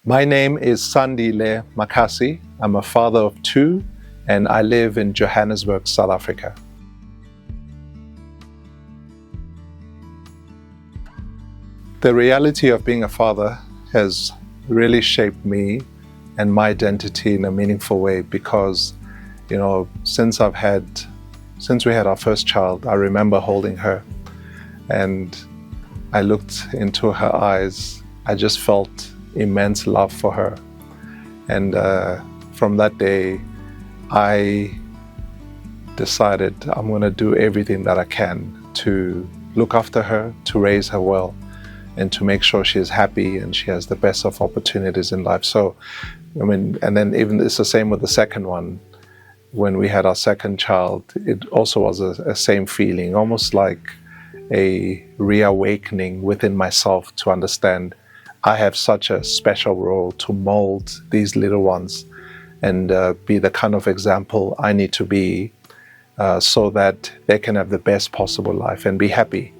My name is Sandile Makasi. I'm a father of two, and I live in Johannesburg, South Africa. The reality of being a father has really shaped me and my identity in a meaningful way because, since we had our first child, I remember holding her and I looked into her eyes. I just felt immense love for her. And from that day, I decided I'm going to do everything that I can to look after her, to raise her well, and to make sure she's happy and she has the best of opportunities in life. So, and then even it's the same with the second one. When we had our second child, it also was a same feeling, almost like a reawakening within myself to understand I have such a special role to mold these little ones and be the kind of example I need to be so that they can have the best possible life and be happy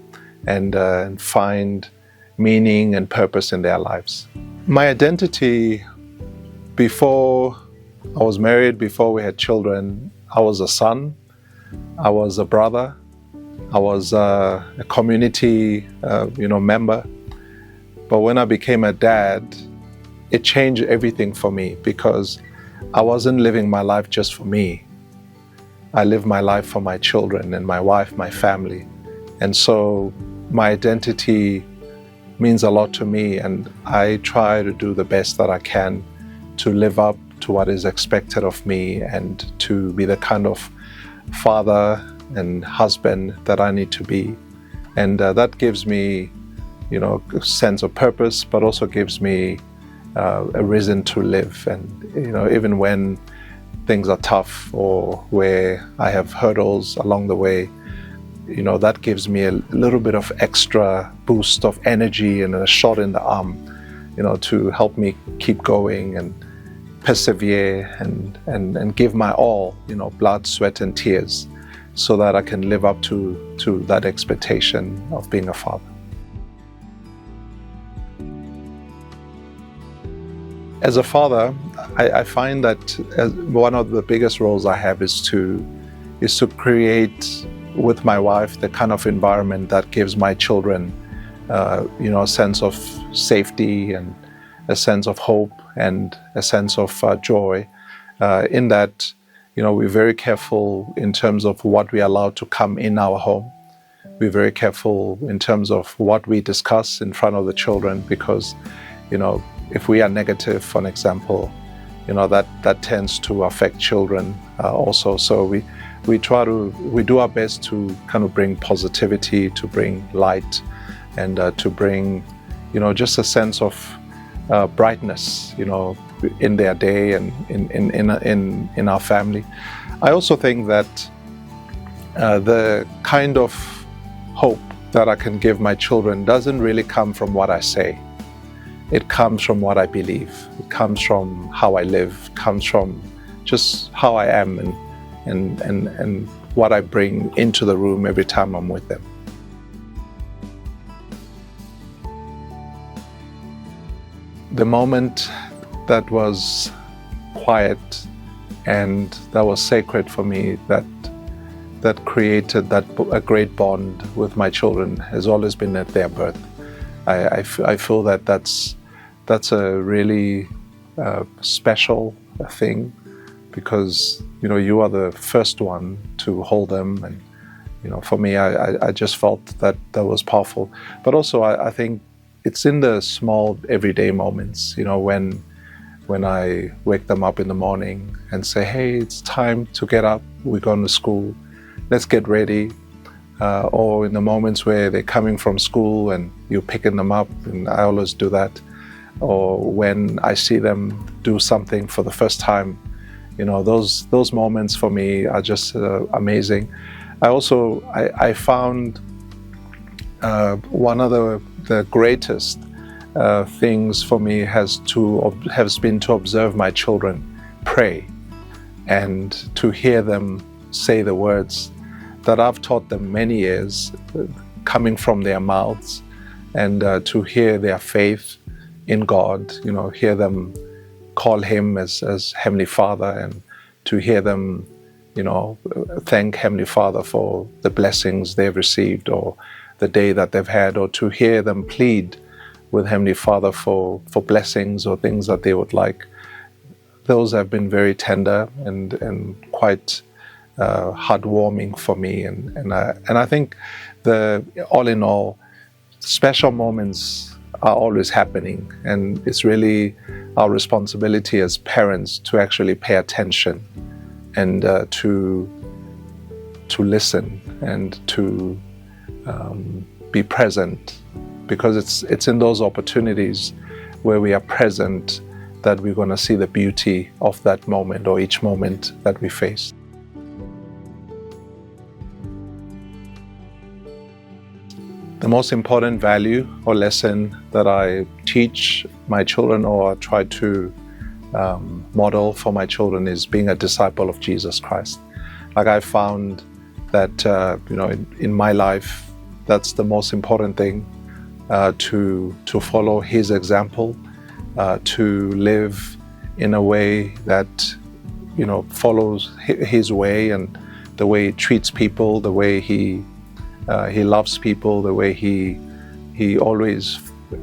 and find meaning and purpose in their lives. My identity before I was married, before we had children, I was a son, I was a brother, I was a community member. But when I became a dad, it changed everything for me because I wasn't living my life just for me. I lived my life for my children and my wife, my family. And so my identity means a lot to me, and I try to do the best that I can to live up to what is expected of me and to be the kind of father and husband that I need to be. And that gives me a sense of purpose, but also gives me a reason to live. And even when things are tough or where I have hurdles along the way, that gives me a little bit of extra boost of energy and a shot in the arm, to help me keep going and persevere and give my all, blood, sweat, and tears, so that I can live up to that expectation of being a father. As a father, I find that one of the biggest roles I have is to create with my wife the kind of environment that gives my children, a sense of safety and a sense of hope and a sense of joy. In that, we're very careful in terms of what we allow to come in our home. We're very careful in terms of what we discuss in front of the children because, if we are negative, for an example, that tends to affect children also. So we do our best to kind of bring positivity, to bring light, and to bring, just a sense of brightness, in their day and in our family. I also think that the kind of hope that I can give my children doesn't really come from what I say. It comes from what I believe. It comes from how I live. It comes from just how I am and what I bring into the room every time I'm with them. The moment that was quiet and that was sacred for me, that created a great bond with my children, has always been at their birth. I feel that that's a really special thing because you are the first one to hold them, and for me I just felt that was powerful. But also I think it's in the small everyday moments, when I wake them up in the morning and say, hey, it's time to get up, we're going to school, let's get ready. Or in the moments where they're coming from school and you're picking them up, and I always do that. Or when I see them do something for the first time, those moments for me are just amazing. I found one of the greatest things for me has been to observe my children pray and to hear them say the words that I've taught them many years, coming from their mouths, and to hear their faith in God, hear them call Him as Heavenly Father, and to hear them, thank Heavenly Father for the blessings they've received or the day that they've had, or to hear them plead with Heavenly Father for blessings or things that they would like. Those have been very tender and quite heartwarming for me, and I think all in all, special moments are always happening, and it's really our responsibility as parents to actually pay attention and to listen and to be present, because it's in those opportunities where we are present that we're going to see the beauty of that moment or each moment that we face. The most important value or lesson that I teach my children or try to model for my children is being a disciple of Jesus Christ. Like, I found that in my life, that's the most important thing, to follow His example, to live in a way that follows His way, and the way He treats people, the way He loves people, the way he always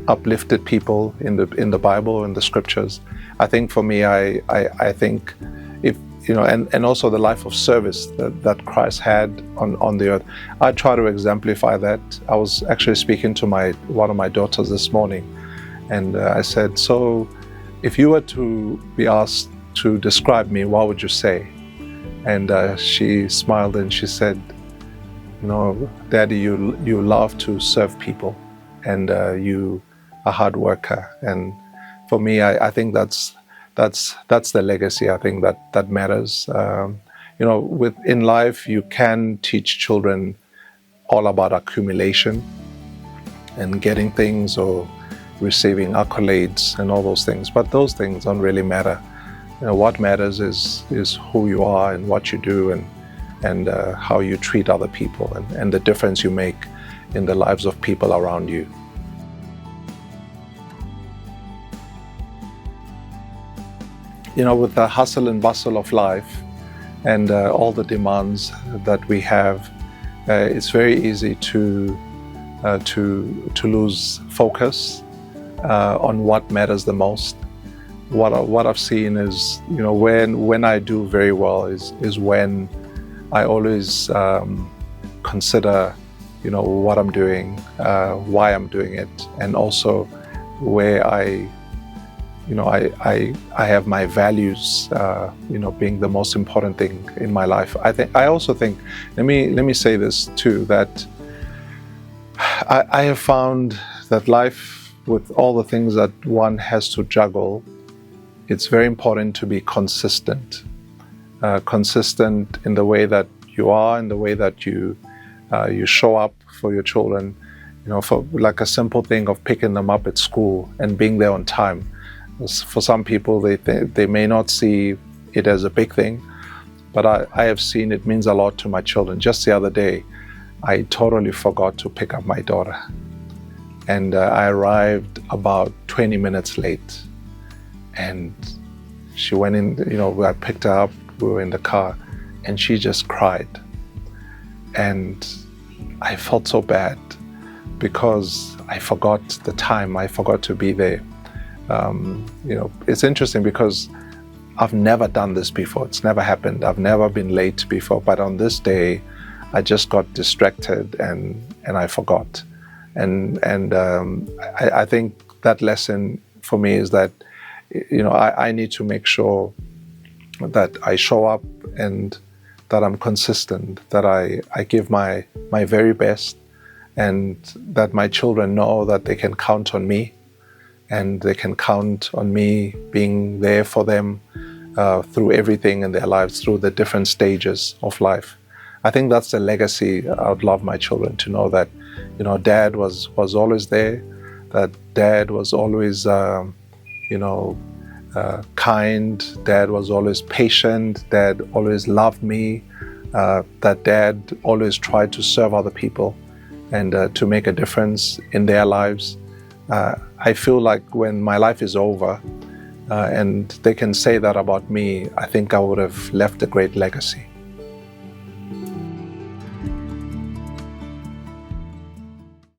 uplifted people in the Bible and the Scriptures. I think for me, I think if and also the life of service that Christ had on the earth, I try to exemplify that. I was actually speaking to one of my daughters this morning, and I said, so if you were to be asked to describe me, what would you say? And she smiled and she said, Daddy, you love to serve people, and you are a hard worker. And for me, I think that's the legacy. I think that matters. In life, you can teach children all about accumulation and getting things or receiving accolades and all those things, but those things don't really matter. What matters is who you are and what you do, and how you treat other people, and the difference you make in the lives of people around you. With the hustle and bustle of life and all the demands that we have, it's very easy to lose focus on what matters the most. What I've seen is, when I do very well is when I always consider, what I'm doing, why I'm doing it, and also where I have my values, being the most important thing in my life. I also think, let me say this too, that I have found that life, with all the things that one has to juggle, it's very important to be consistent. Consistent in the way that you are, in the way that you show up for your children. For like a simple thing of picking them up at school and being there on time. For some people, they may not see it as a big thing, but I have seen it means a lot to my children. Just the other day, I totally forgot to pick up my daughter, and I arrived about 20 minutes late, and she went in, I picked her up, we were in the car, and she just cried. And I felt so bad because I forgot the time, I forgot to be there. It's interesting because I've never done this before. It's never happened. I've never been late before, but on this day, I just got distracted and I forgot. And I think that lesson for me is that, I need to make sure that I show up and that I'm consistent, that I give my very best, and that my children know that they can count on me, and they can count on me being there for them through everything in their lives, through the different stages of life. I think that's the legacy I would love my children to know, that Dad was always there, that Dad was always kind, Dad was always patient, Dad always loved me, that Dad always tried to serve other people and to make a difference in their lives. I feel like when my life is over, and they can say that about me, I think I would have left a great legacy.